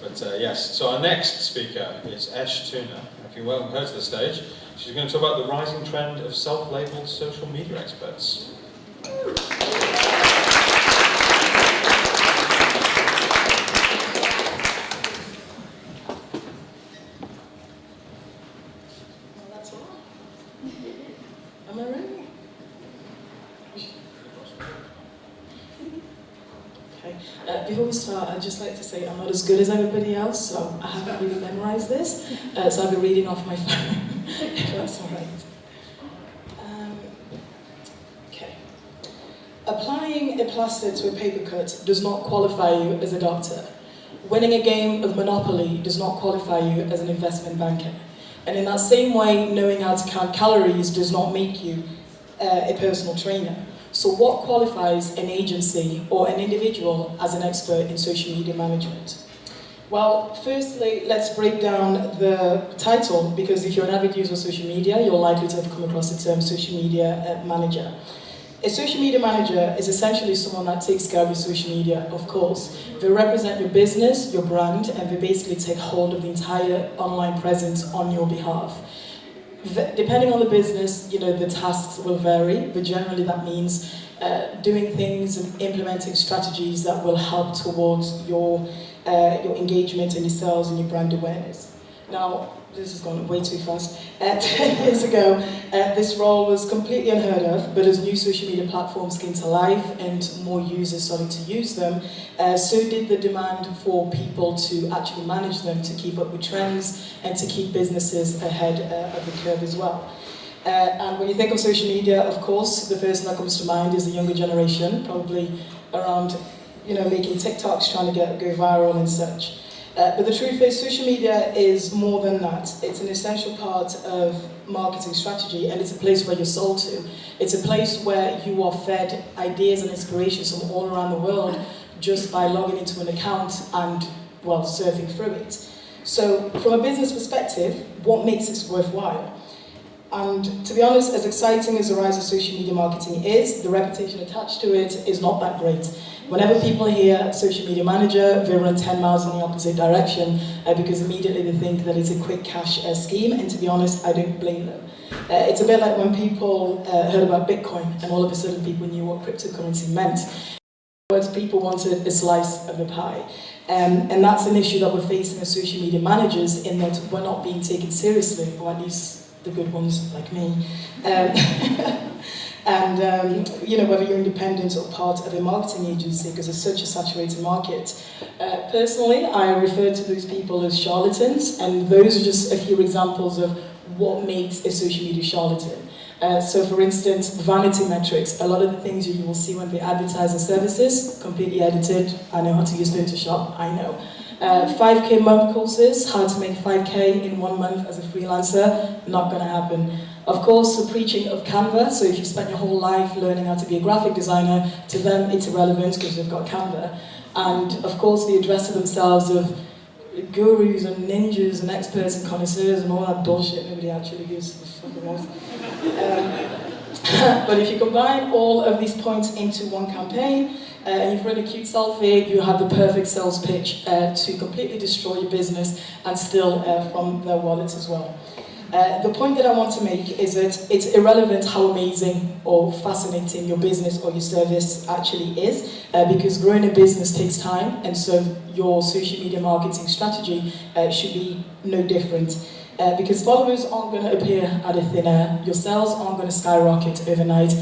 But yes, so our next speaker is Toona. If you welcome her to the stage, she's going to talk about the rising trend of self-labeled social media experts. Am I ready? Okay. Before we start, I'd just like to say I'm not as good as everybody else, so I haven't really memorized this, so I'll be reading off my phone, if that's all right. Okay. Applying a plaster to a paper cut does not qualify you as a doctor. Winning a game of Monopoly does not qualify you as an investment banker. And in that same way, knowing how to count calories does not make you a personal trainer. So what qualifies an agency or an individual as an expert in social media management? Well, firstly, let's break down the title, because if you're an avid user of social media, you're likely to have come across the term social media manager. A social media manager is essentially someone that takes care of your social media, of course. They represent your business, your brand, and they basically take hold of the entire online presence on your behalf. Depending on the business, the tasks will vary, but generally that means doing things and implementing strategies that will help towards your engagement and your sales and your brand awareness. Now, this has gone way too fast. 10 years ago, this role was completely unheard of, but as new social media platforms came to life and more users started to use them, so did the demand for people to actually manage them, to keep up with trends, and to keep businesses ahead of the curve as well. And when you think of social media, of course, the first thing that comes to mind is the younger generation, probably around, making TikToks, trying to go viral and such. But the truth is, social media is more than that. It's an essential part of marketing strategy, and it's a place where you're sold to. It's a place where you are fed ideas and inspirations from all around the world just by logging into an account and, surfing through it. So from a business perspective, what makes this worthwhile? And to be honest, as exciting as the rise of social media marketing is, the reputation attached to it is not that great. Whenever people hear social media manager, they run 10 miles in the opposite direction because immediately they think that it's a quick cash scheme, and to be honest, I don't blame them. It's a bit like when people heard about Bitcoin and all of a sudden people knew what cryptocurrency meant. In other words, people wanted a slice of the pie. And that's an issue that we're facing as social media managers, in that we're not being taken seriously, or at least the good ones like me. And whether you're independent or part of a marketing agency, because it's such a saturated market. Personally, I refer to those people as charlatans, and those are just a few examples of what makes a social media charlatan. So for instance, Vanity Metrics, a lot of the things you will see when they advertise their services, completely edited. I know how to use Photoshop, I know. 5K month courses, how to make 5K in 1 month as a freelancer, not gonna happen. Of course, the preaching of Canva, so if you spent your whole life learning how to be a graphic designer, to them it's irrelevant because they've got Canva. And of course, the address of themselves of gurus and ninjas and experts and connoisseurs and all that bullshit nobody actually gives a fucking else. But if you combine all of these points into one campaign, and you've run a cute selfie, you have the perfect sales pitch to completely destroy your business and steal from their wallets as well. The point that I want to make is that it's irrelevant how amazing or fascinating your business or your service actually is, because growing a business takes time, and so your social media marketing strategy should be no different. Because followers aren't going to appear out of thin air, your sales aren't going to skyrocket overnight.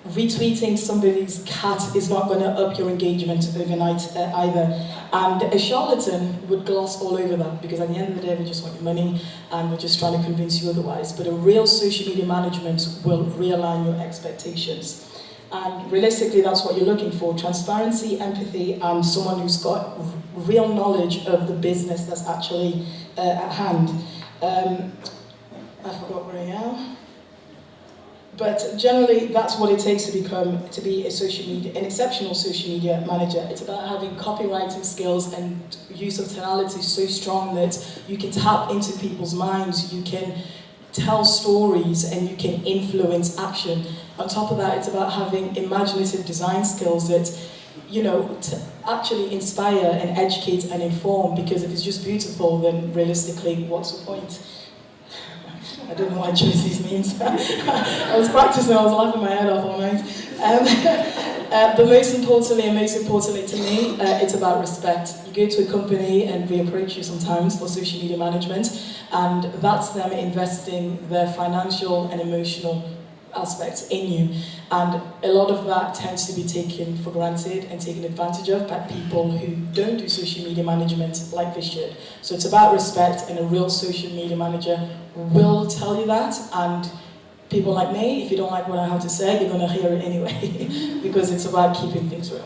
Retweeting somebody's cat is not going to up your engagement overnight either. And a charlatan would gloss all over that, because at the end of the day they just want your money and they're just trying to convince you otherwise. But a real social media management will realign your expectations. And realistically, that's what you're looking for: transparency, empathy, and someone who's got real knowledge of the business that's actually at hand. I forgot where I am. But generally, that's what it takes to be an exceptional social media manager. It's about having copywriting skills and use of tonality so strong that you can tap into people's minds, you can tell stories, and you can influence action. On top of that, it's about having imaginative design skills that to actually inspire and educate and inform, because if it's just beautiful, then realistically, what's the point? I don't know what I chose these memes. I was practicing, I was laughing my head off all night. But most importantly to me, it's about respect. You go to a company and they approach you sometimes for social media management, and that's them investing their financial and emotional aspects in you. And a lot of that tends to be taken for granted and taken advantage of by people who don't do social media management like they should. So it's about respect, and a real social media manager will tell you that. And people like me, if you don't like what I have to say, you're going to hear it anyway, because it's about keeping things real.